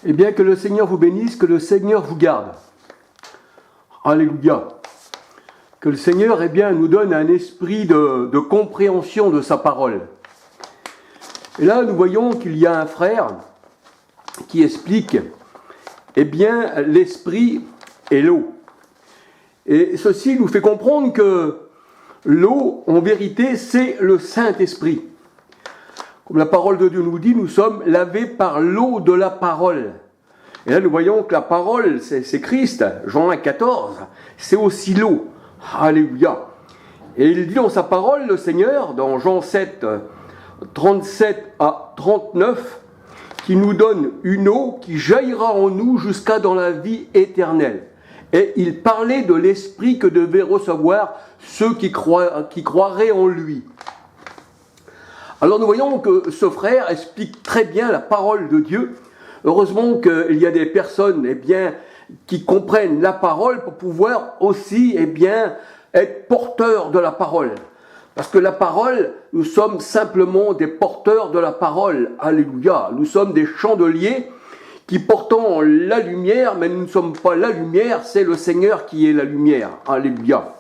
Eh bien, que le Seigneur vous bénisse, que le Seigneur vous garde. Alléluia. Que le Seigneur, eh bien, nous donne un esprit de compréhension de sa parole. Et là, nous voyons qu'il y a un frère qui explique, eh bien, l'esprit et l'eau. Et ceci nous fait comprendre que l'eau, en vérité, c'est le Saint-Esprit. Comme la parole de Dieu nous dit, nous sommes lavés par l'eau de la parole. Et là, nous voyons que la parole, c'est Christ. Jean 1,14, c'est aussi l'eau. Alléluia. Et il dit dans sa parole, le Seigneur, dans Jean 7, 37 à 39, qui nous donne une eau qui jaillira en nous jusqu'à dans la vie éternelle. Et il parlait de l'esprit que devaient recevoir ceux qui croiraient en lui. Alors nous voyons que ce frère explique très bien la parole de Dieu. Heureusement qu'il y a des personnes eh bien, qui comprennent la parole pour pouvoir aussi eh bien, être porteurs de la parole. Parce que la parole, nous sommes simplement des porteurs de la parole. Alléluia. Nous sommes des chandeliers qui portons la lumière, mais nous ne sommes pas la lumière, c'est le Seigneur qui est la lumière. Alléluia.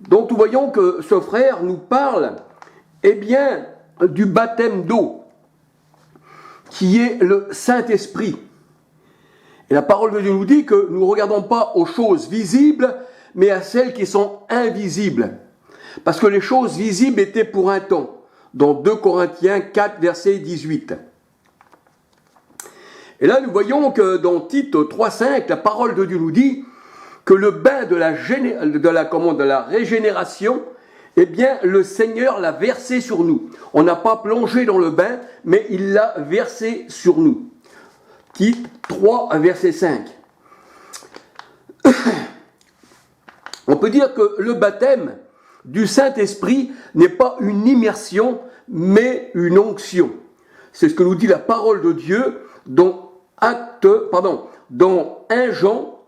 Donc nous voyons que ce frère nous parle eh bien, du baptême d'eau, qui est le Saint-Esprit. Et la parole de Dieu nous dit que nous ne regardons pas aux choses visibles, mais à celles qui sont invisibles. Parce que les choses visibles étaient pour un temps, dans 2 Corinthiens 4, verset 18. Et là, nous voyons que dans Tite 3,5, la parole de Dieu nous dit que le bain de la régénération, eh bien, le Seigneur l'a versé sur nous. On n'a pas plongé dans le bain, mais il l'a versé sur nous. Tite 3, verset 5. On peut dire que le baptême du Saint-Esprit n'est pas une immersion, mais une onction. C'est ce que nous dit la parole de Dieu dans 1 Jean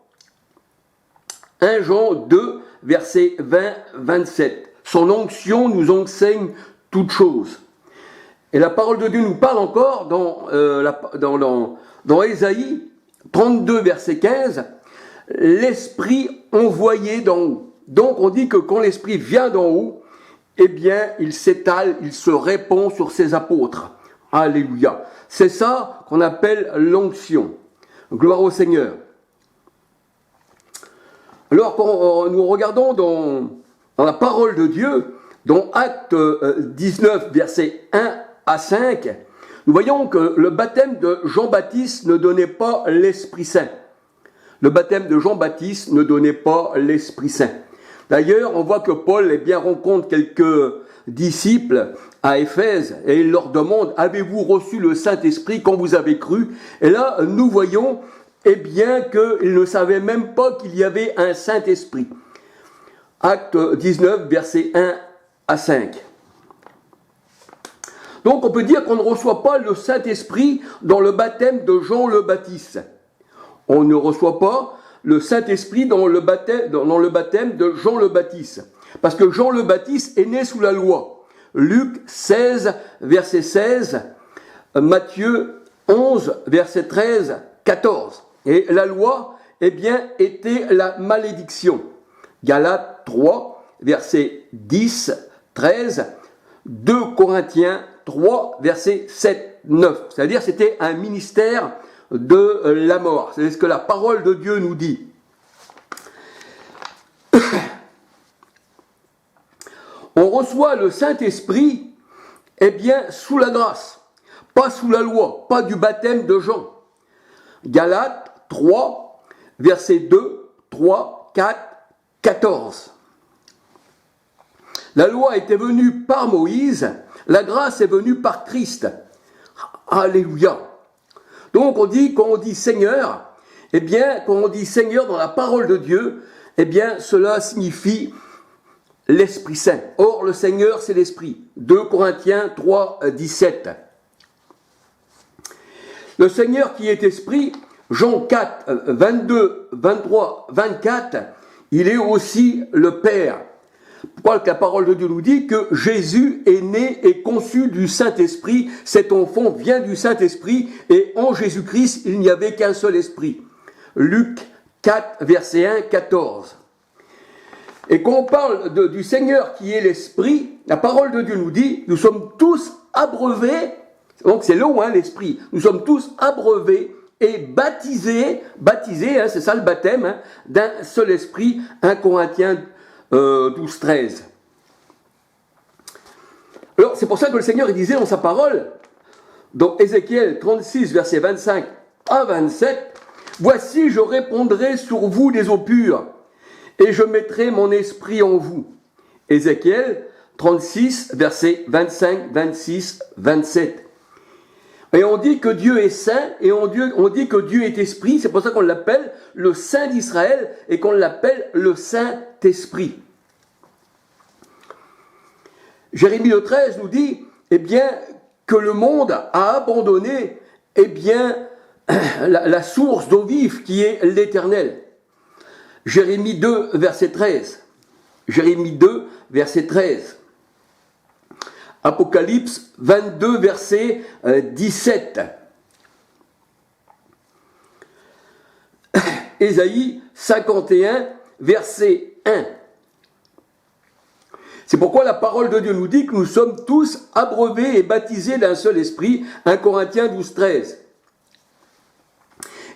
2, verset 20-27. Son onction nous enseigne toutes choses. Et la parole de Dieu nous parle encore dans Ésaïe 32, verset 15, l'Esprit envoyé d'en haut. Donc on dit que quand l'Esprit vient d'en haut, eh bien il s'étale, il se répand sur ses apôtres. Alléluia. C'est ça qu'on appelle l'onction. Gloire au Seigneur. Alors quand nous regardons dans la parole de Dieu, dans Actes 19, versets 1 à 5, nous voyons que le baptême de Jean-Baptiste ne donnait pas l'Esprit Saint. Le baptême de Jean-Baptiste ne donnait pas l'Esprit Saint. D'ailleurs, on voit que Paul eh bien, rencontre quelques disciples à Éphèse et il leur demande « Avez-vous reçu le Saint-Esprit quand vous avez cru ?» Et là, nous voyons eh bien, qu'ils ne savaient même pas qu'il y avait un Saint-Esprit. Acte 19, versets 1 à 5. Donc on peut dire qu'on ne reçoit pas le Saint-Esprit dans le baptême de Jean le Baptiste. On ne reçoit pas le Saint-Esprit dans le baptême de Jean le Baptiste. Parce que Jean le Baptiste est né sous la loi. Luc 16, verset 16, Matthieu 11, verset 13, 14. Et la loi, eh bien, était la malédiction. Galates 3, verset 10, 13, 2 Corinthiens 3, verset 7, 9. C'est-à-dire c'était un ministère de la mort. C'est ce que la parole de Dieu nous dit. On reçoit le Saint-Esprit, eh bien, sous la grâce, pas sous la loi, pas du baptême de Jean. Galates 3, verset 2, 3, 4, 14. La loi était venue par Moïse, la grâce est venue par Christ. Alléluia. Donc quand on dit Seigneur, eh bien, quand on dit Seigneur dans la parole de Dieu, eh bien, cela signifie l'Esprit Saint. Or, le Seigneur, c'est l'Esprit. 2 Corinthiens 3, 17. Le Seigneur qui est Esprit, Jean 4, 22, 23, 24, il est aussi le Père. Pourquoi la parole de Dieu nous dit que Jésus est né et conçu du Saint-Esprit, cet enfant vient du Saint-Esprit, et en Jésus-Christ, il n'y avait qu'un seul esprit. Luc 4, verset 1, 14. Et quand on parle du Seigneur qui est l'Esprit, la parole de Dieu nous dit, nous sommes tous abreuvés, donc c'est l'eau, l'Esprit, nous sommes tous abreuvés et baptisés, c'est ça le baptême, d'un seul Esprit, 1 Corinthiens 12, 13. Alors c'est pour ça que le Seigneur il disait dans sa parole, dans Ézéchiel 36, verset 25 à 27, « Voici, je répandrai sur vous des eaux pures, et je mettrai mon esprit en vous. » Ézéchiel 36, versets 25, 26, 27. Et on dit que Dieu est saint, et on dit que Dieu est esprit, c'est pour ça qu'on l'appelle le Saint d'Israël, et qu'on l'appelle le Saint-Esprit. Jérémie 13 nous dit, que le monde a abandonné, la source d'eau vive qui est l'Éternel. Jérémie 2, verset 13. Jérémie 2, verset 13. Apocalypse 22, verset 17. Ésaïe 51, verset 1. C'est pourquoi la parole de Dieu nous dit que nous sommes tous abreuvés et baptisés d'un seul esprit, 1 Corinthiens 12, 13.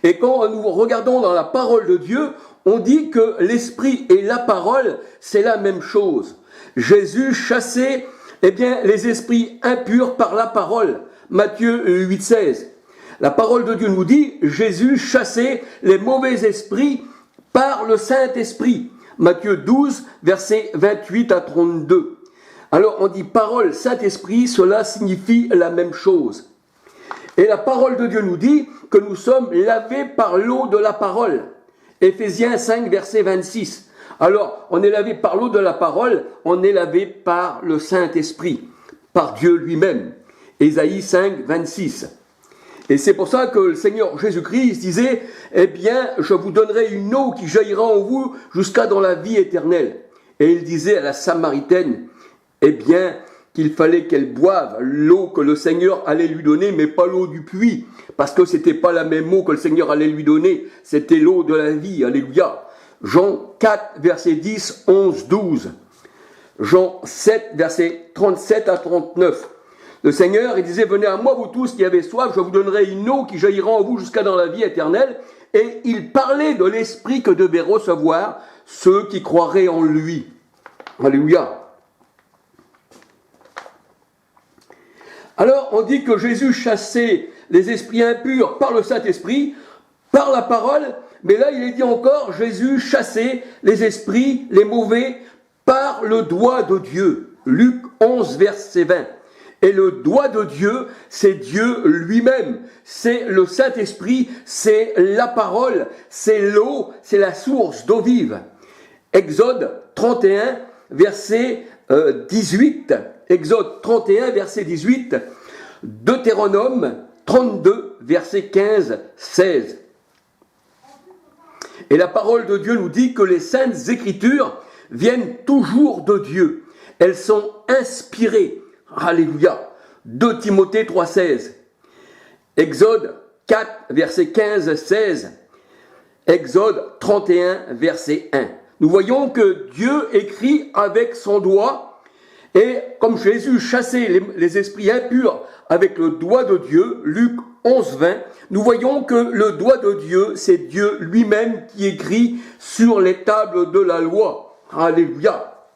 Et quand nous regardons dans la parole de Dieu, on dit que l'esprit et la parole, c'est la même chose. Jésus chassait les esprits impurs par la parole. Matthieu 8, 16. La parole de Dieu nous dit, Jésus chassait les mauvais esprits par le Saint-Esprit. Matthieu 12, versets 28 à 32. Alors on dit parole, Saint-Esprit, cela signifie la même chose. Et la parole de Dieu nous dit que nous sommes lavés par l'eau de la parole. Éphésiens 5, verset 26. Alors, on est lavé par l'eau de la parole, on est lavé par le Saint-Esprit, par Dieu lui-même. Ésaïe 5, 26. Et c'est pour ça que le Seigneur Jésus-Christ disait, je vous donnerai une eau qui jaillira en vous jusqu'à dans la vie éternelle. Et il disait à la Samaritaine, qu'il fallait qu'elle boive l'eau que le Seigneur allait lui donner, mais pas l'eau du puits, parce que c'était pas la même eau que le Seigneur allait lui donner, c'était l'eau de la vie, alléluia. Jean 4, verset 10, 11, 12. Jean 7, verset 37 à 39. Le Seigneur, il disait, venez à moi, vous tous qui avez soif, je vous donnerai une eau qui jaillira en vous jusqu'à dans la vie éternelle. Et il parlait de l'esprit que devaient recevoir ceux qui croiraient en lui. Alléluia. Alors, on dit que Jésus chassait les esprits impurs par le Saint-Esprit, par la parole, mais là, il est dit encore, Jésus chassait les esprits, les mauvais, par le doigt de Dieu. Luc 11, verset 20. Et le doigt de Dieu, c'est Dieu lui-même. C'est le Saint-Esprit, c'est la parole, c'est l'eau, c'est la source d'eau vive. Exode 31, verset 18. Exode 31, verset 18. Deutéronome 32, verset 15, 16. Et la parole de Dieu nous dit que les saintes écritures viennent toujours de Dieu. Elles sont inspirées. Alléluia. 2 Timothée 3, 16. Exode 4, verset 15, 16. Exode 31, verset 1. Nous voyons que Dieu écrit avec son doigt, et comme Jésus chassait les esprits impurs avec le doigt de Dieu, Luc 11, 20, nous voyons que le doigt de Dieu, c'est Dieu lui-même qui écrit sur les tables de la loi. Alléluia.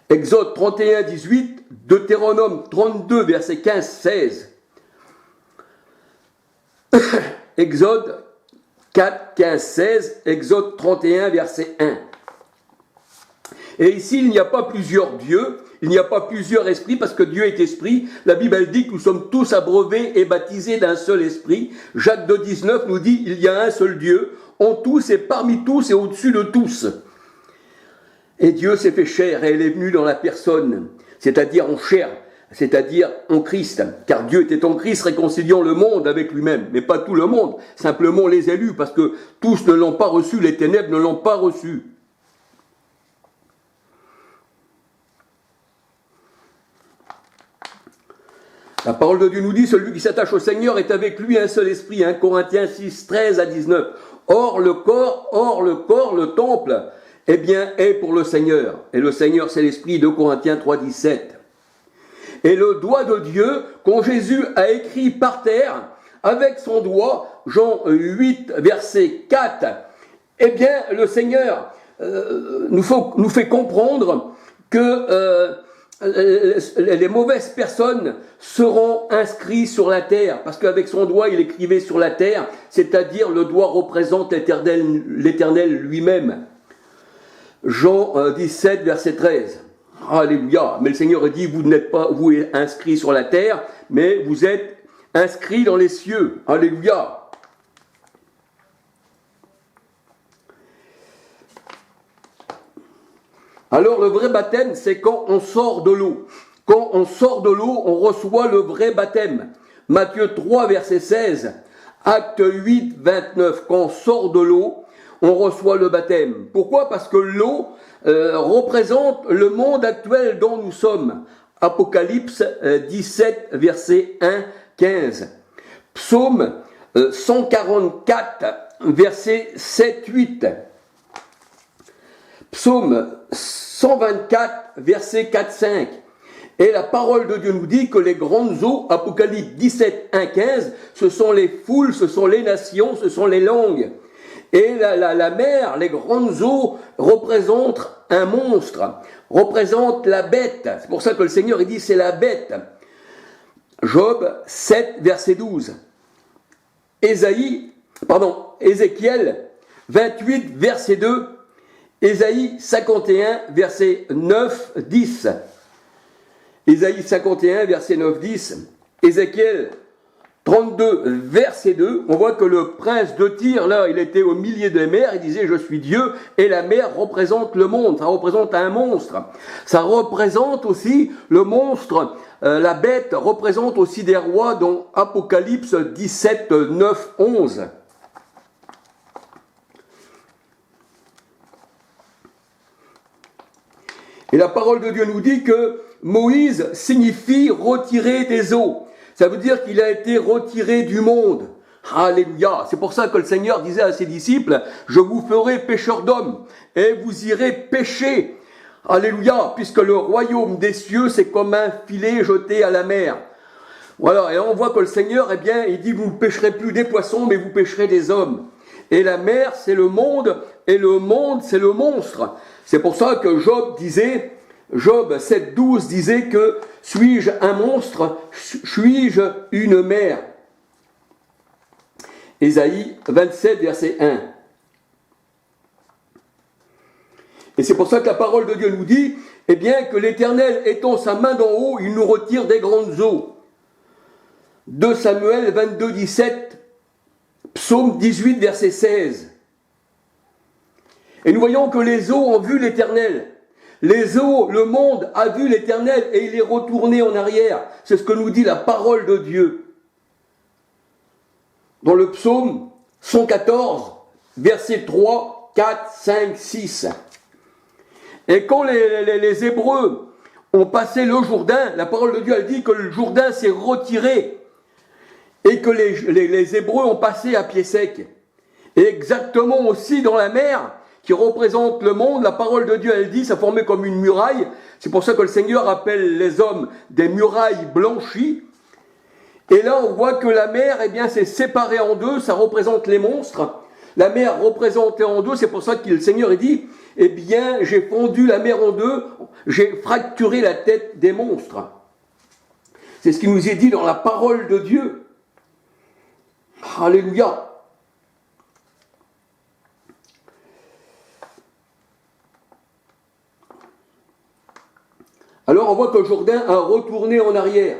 Exode 31, 18, Deutéronome 32, verset 15, 16. Exode 4, 15, 16, Exode 31, verset 1. Et ici, il n'y a pas plusieurs dieux, il n'y a pas plusieurs esprits, parce que Dieu est esprit. La Bible elle dit que nous sommes tous abreuvés et baptisés d'un seul esprit. Jacques 2, 19 nous dit, il y a un seul Dieu, en tous et parmi tous et au-dessus de tous. Et Dieu s'est fait chair et elle est venue dans la personne, c'est-à-dire en chair, c'est-à-dire en Christ. Car Dieu était en Christ réconciliant le monde avec lui-même, mais pas tout le monde, simplement les élus, parce que tous ne l'ont pas reçu, les ténèbres ne l'ont pas reçu. La parole de Dieu nous dit, celui qui s'attache au Seigneur est avec lui un seul esprit. 1 Corinthiens 6, 13 à 19. Or le corps, le temple, eh bien, est pour le Seigneur. Et le Seigneur, c'est l'esprit. 2 Corinthiens 3, 17. Et le doigt de Dieu, quand Jésus a écrit par terre, avec son doigt, Jean 8, verset 4, eh bien, le Seigneur nous fait comprendre que les mauvaises personnes seront inscrites sur la terre, parce qu'avec son doigt, il écrivait sur la terre, c'est-à-dire le doigt représente l'Éternel lui-même. Jean 17, verset 13. Alléluia. Mais le Seigneur a dit, vous n'êtes pas, vous, inscrits sur la terre, mais vous êtes inscrits dans les cieux. Alléluia. Alors le vrai baptême, c'est quand on sort de l'eau. Quand on sort de l'eau, on reçoit le vrai baptême. Matthieu 3, verset 16. Acte 8, 29. Quand on sort de l'eau, on reçoit le baptême. Pourquoi? Parce que l'eau représente le monde actuel dont nous sommes. Apocalypse 17, verset 1, 15. Psaume 144, verset 7, 8. Psaume 124, verset 4, 5. Et la parole de Dieu nous dit que les grandes eaux, Apocalypse 17, 1, 15, ce sont les foules, ce sont les nations, ce sont les langues. Et la mer, les grandes eaux, représentent un monstre, représentent la bête. C'est pour ça que le Seigneur il dit c'est la bête. Job 7, verset 12. Ézéchiel 28, verset 2. Ésaïe 51, verset 9, 10. Ésaïe 51, verset 9, 10. Ézéchiel 32, verset 2. On voit que le prince de Tyr, là, il était au milieu des mers, il disait « Je suis Dieu » et la mer représente le monde, ça représente un monstre. Ça représente aussi le monstre, la bête représente aussi des rois dans Apocalypse 17, 9, 11. Et la parole de Dieu nous dit que Moïse signifie retirer des eaux. Ça veut dire qu'il a été retiré du monde. Alléluia. C'est pour ça que le Seigneur disait à ses disciples, je vous ferai pêcheurs d'hommes et vous irez pêcher. Alléluia. Puisque le royaume des cieux, c'est comme un filet jeté à la mer. Voilà. Et on voit que le Seigneur, eh bien, il dit, vous ne pêcherez plus des poissons, mais vous pêcherez des hommes. Et la mer, c'est le monde, et le monde, c'est le monstre. C'est pour ça que Job 7, 12 disait que suis-je un monstre, suis-je une mer? Ésaïe 27, verset 1. Et c'est pour ça que la parole de Dieu nous dit, eh bien, que l'Éternel étend sa main d'en haut, il nous retire des grandes eaux. 2 Samuel 22, 17, Psaume 18, verset 16. Et nous voyons que les eaux ont vu l'Éternel. Les eaux, le monde a vu l'Éternel et il est retourné en arrière. C'est ce que nous dit la parole de Dieu. Dans le psaume 114, versets 3, 4, 5, 6. Et quand les Hébreux ont passé le Jourdain, la parole de Dieu elle dit que le Jourdain s'est retiré et que les Hébreux ont passé à pied sec. Et exactement aussi dans la mer, qui représente le monde, la parole de Dieu, elle dit, ça formait comme une muraille. C'est pour ça que le Seigneur appelle les hommes des murailles blanchies. Et là, on voit que la mer, eh bien, c'est séparé en deux, ça représente les monstres. La mer représentée en deux, c'est pour ça que le Seigneur, il dit, eh bien, j'ai fondu la mer en deux, j'ai fracturé la tête des monstres. C'est ce qui nous est dit dans la parole de Dieu. Alléluia. Alors on voit que Jourdain a retourné en arrière.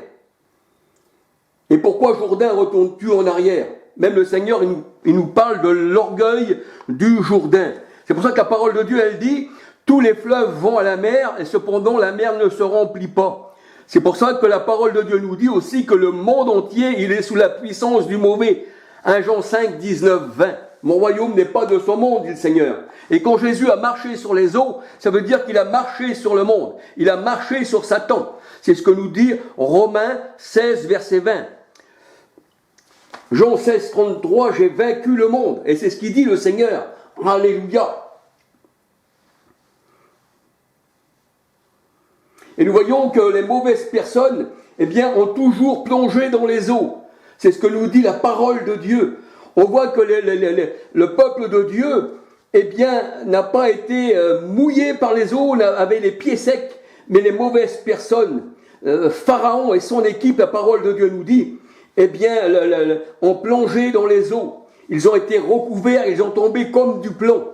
Et pourquoi Jourdain retourne-tu en arrière? Même le Seigneur, il nous parle de l'orgueil du Jourdain. C'est pour ça que la parole de Dieu, elle dit, tous les fleuves vont à la mer, et cependant la mer ne se remplit pas. C'est pour ça que la parole de Dieu nous dit aussi que le monde entier, il est sous la puissance du mauvais. 1 Jean 5, 19, 20. Mon royaume n'est pas de ce monde, dit le Seigneur. Et quand Jésus a marché sur les eaux, ça veut dire qu'il a marché sur le monde. Il a marché sur Satan. C'est ce que nous dit Romains 16, verset 20. Jean 16, 33, j'ai vaincu le monde. Et c'est ce qu'il dit le Seigneur. Alléluia. Et nous voyons que les mauvaises personnes, eh bien, ont toujours plongé dans les eaux. C'est ce que nous dit la parole de Dieu. On voit que le peuple de Dieu, eh bien, n'a pas été mouillé par les eaux, avait les pieds secs, mais les mauvaises personnes, Pharaon et son équipe, la parole de Dieu nous dit, eh bien, ont plongé dans les eaux. Ils ont été recouverts, ils ont tombé comme du plomb.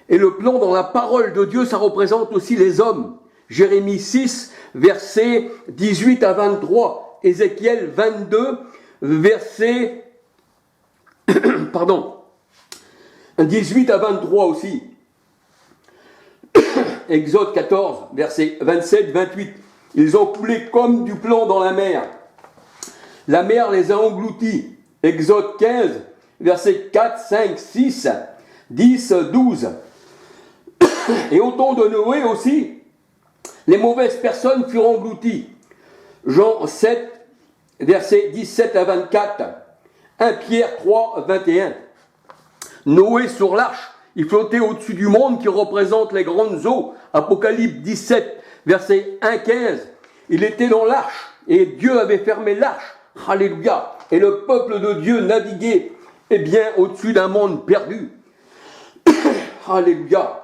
Et le plomb dans la parole de Dieu, ça représente aussi les hommes. Jérémie 6, versets 18 à 23. Ézéchiel 22, versets 18 à 23 aussi. Exode 14, versets 27, 28. Ils ont coulé comme du plomb dans la mer. La mer les a engloutis. Exode 15, versets 4, 5, 6, 10, 12. Et au temps de Noé aussi, les mauvaises personnes furent englouties. Jean 7, versets 17 à 24. 1 Pierre 3, 21. Noé sur l'arche, il flottait au-dessus du monde qui représente les grandes eaux. Apocalypse 17, verset 1, 15. Il était dans l'arche et Dieu avait fermé l'arche. Alléluia. Et le peuple de Dieu naviguait, eh bien, au-dessus d'un monde perdu. Alléluia.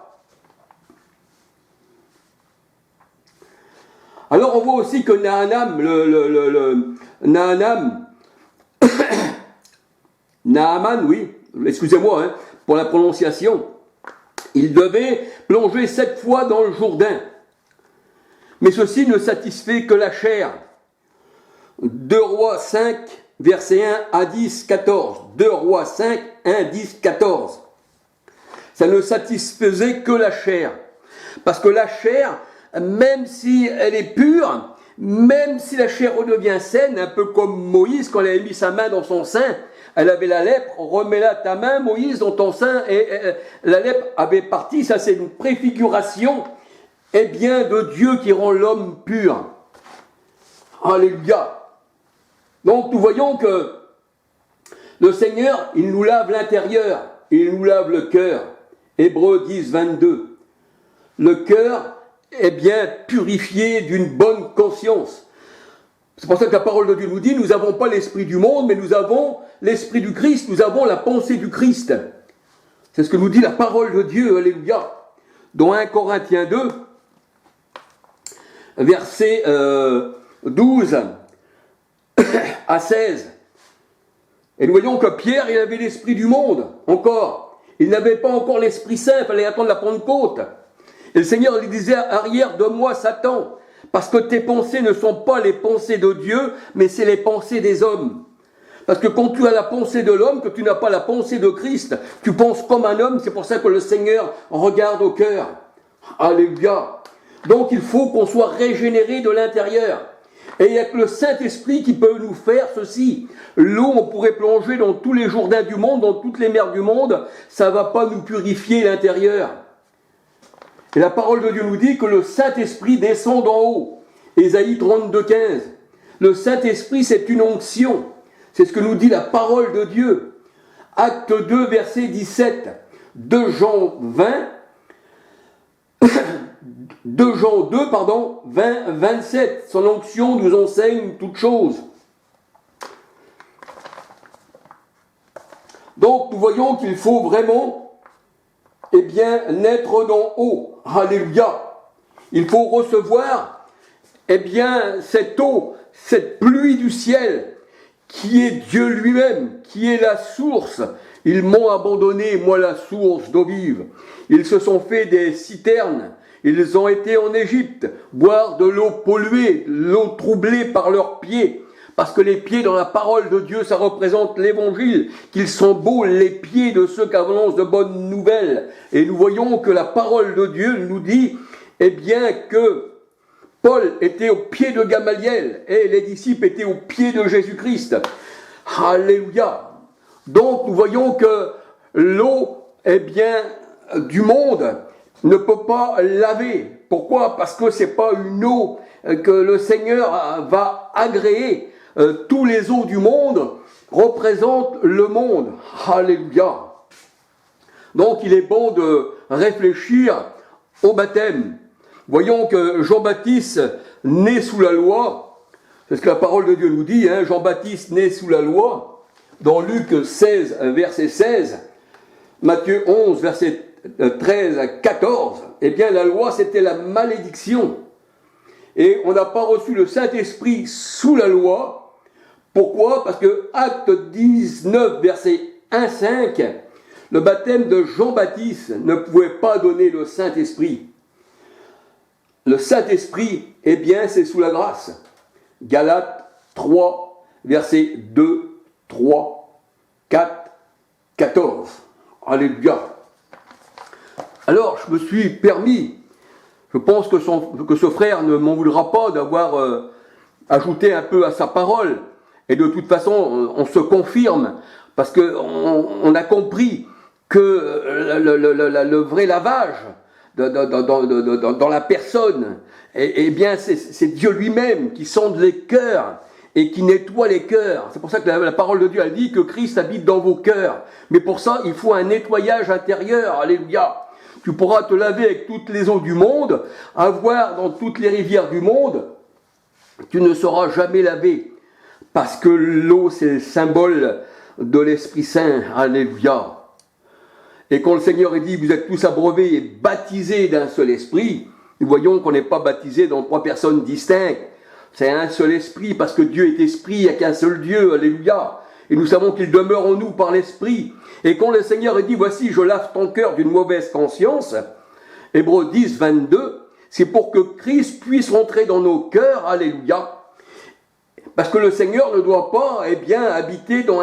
Alors on voit aussi que Naaman, oui, excusez-moi pour la prononciation, il devait plonger 7 fois dans le Jourdain. Mais ceci ne satisfait que la chair. 2 Rois 5, versets 1 à 10, 14. 2 Rois 5, 1, 10, 14. Ça ne satisfaisait que la chair. Parce que la chair, même si elle est pure, même si la chair redevient saine, un peu comme Moïse, quand elle avait mis sa main dans son sein, elle avait la lèpre, remets-la ta main, Moïse, dans ton sein, et la lèpre avait parti. Ça, c'est une préfiguration, eh bien, de Dieu qui rend l'homme pur. Alléluia. Donc, nous voyons que le Seigneur, il nous lave l'intérieur, il nous lave le cœur. Hébreux 10, 22. Le cœur est bien purifié d'une bonne conscience. C'est pour ça que la parole de Dieu nous dit, nous n'avons pas l'esprit du monde, mais nous avons l'esprit du Christ, nous avons la pensée du Christ. C'est ce que nous dit la parole de Dieu, alléluia. Dans 1 Corinthiens 2, verset 12 à 16. Et nous voyons que Pierre, il avait l'esprit du monde, encore. Il n'avait pas encore l'Esprit Saint, il fallait attendre la Pentecôte. Et le Seigneur lui disait, arrière de moi, Satan, parce que tes pensées ne sont pas les pensées de Dieu, mais c'est les pensées des hommes. Parce que quand tu as la pensée de l'homme, que tu n'as pas la pensée de Christ, tu penses comme un homme, c'est pour ça que le Seigneur regarde au cœur. Alléluia. Donc il faut qu'on soit régénéré de l'intérieur. Et il n'y a que le Saint-Esprit qui peut nous faire ceci. L'eau, on pourrait plonger dans tous les Jourdains du monde, dans toutes les mers du monde, ça ne va pas nous purifier l'intérieur. Et la parole de Dieu nous dit que le Saint-Esprit descend d'en haut. Ésaïe 32, 15. Le Saint-Esprit, c'est une onction. C'est ce que nous dit la parole de Dieu. Acte 2, verset 17. 2 Jean 20, 27. Son onction nous enseigne toutes choses. Donc nous voyons qu'il faut vraiment, eh bien, naître d'en haut. Alléluia. Il faut recevoir, eh bien, cette eau, cette pluie du ciel, qui est Dieu lui-même, qui est la source. Ils m'ont abandonné, moi la source d'eau vive. Ils se sont fait des citernes. Ils ont été en Égypte, boire de l'eau polluée, l'eau troublée par leurs pieds. Parce que les pieds dans la parole de Dieu, ça représente l'évangile, qu'ils sont beaux les pieds de ceux qui annoncent de bonnes nouvelles. Et nous voyons que la parole de Dieu nous dit, eh bien, que Paul était au pied de Gamaliel et les disciples étaient au pied de Jésus-Christ. Alléluia. Donc nous voyons que l'eau, eh bien, du monde ne peut pas laver, Pourquoi? Parce que ce n'est pas une eau que le Seigneur va agréer. Tous les eaux du monde représentent le monde. Alléluia. Donc il est bon de réfléchir au baptême. Voyons que Jean-Baptiste, né sous la loi, c'est ce que la parole de Dieu nous dit, hein, Jean-Baptiste né sous la loi, dans Luc 16, verset 16, Matthieu 11, verset 13 à 14, eh bien la loi c'était la malédiction. Et on n'a pas reçu le Saint-Esprit sous la loi. Pourquoi? Parce que Acte 19, verset 1-5, le baptême de Jean-Baptiste ne pouvait pas donner le Saint-Esprit. Le Saint-Esprit, eh bien, c'est sous la grâce. Galates 3, versets 2, 3, 4, 14. Alléluia. Alors, je me suis permis, je pense que ce frère ne m'en voudra pas d'avoir ajouté un peu à sa parole. Et de toute façon, on se confirme, parce qu'on a compris que le vrai lavage dans la personne, eh bien c'est Dieu lui-même qui sonde les cœurs et qui nettoie les cœurs. C'est pour ça que la parole de Dieu a dit que Christ habite dans vos cœurs. Mais pour ça, il faut un nettoyage intérieur. Alléluia. Tu pourras te laver avec toutes les eaux du monde, avoir dans toutes les rivières du monde, tu ne seras jamais lavé. Parce que l'eau, c'est le symbole de l'Esprit Saint. Alléluia. Et quand le Seigneur dit, vous êtes tous abreuvés et baptisés d'un seul esprit, nous voyons qu'on n'est pas baptisé dans trois personnes distinctes. C'est un seul esprit, parce que Dieu est esprit, il n'y a qu'un seul Dieu, alléluia. Et nous savons qu'il demeure en nous par l'esprit. Et quand le Seigneur dit, voici, je lave ton cœur d'une mauvaise conscience, Hébreux 10, 22, c'est pour que Christ puisse rentrer dans nos cœurs, alléluia. Parce que le Seigneur ne doit pas, eh bien, habiter dans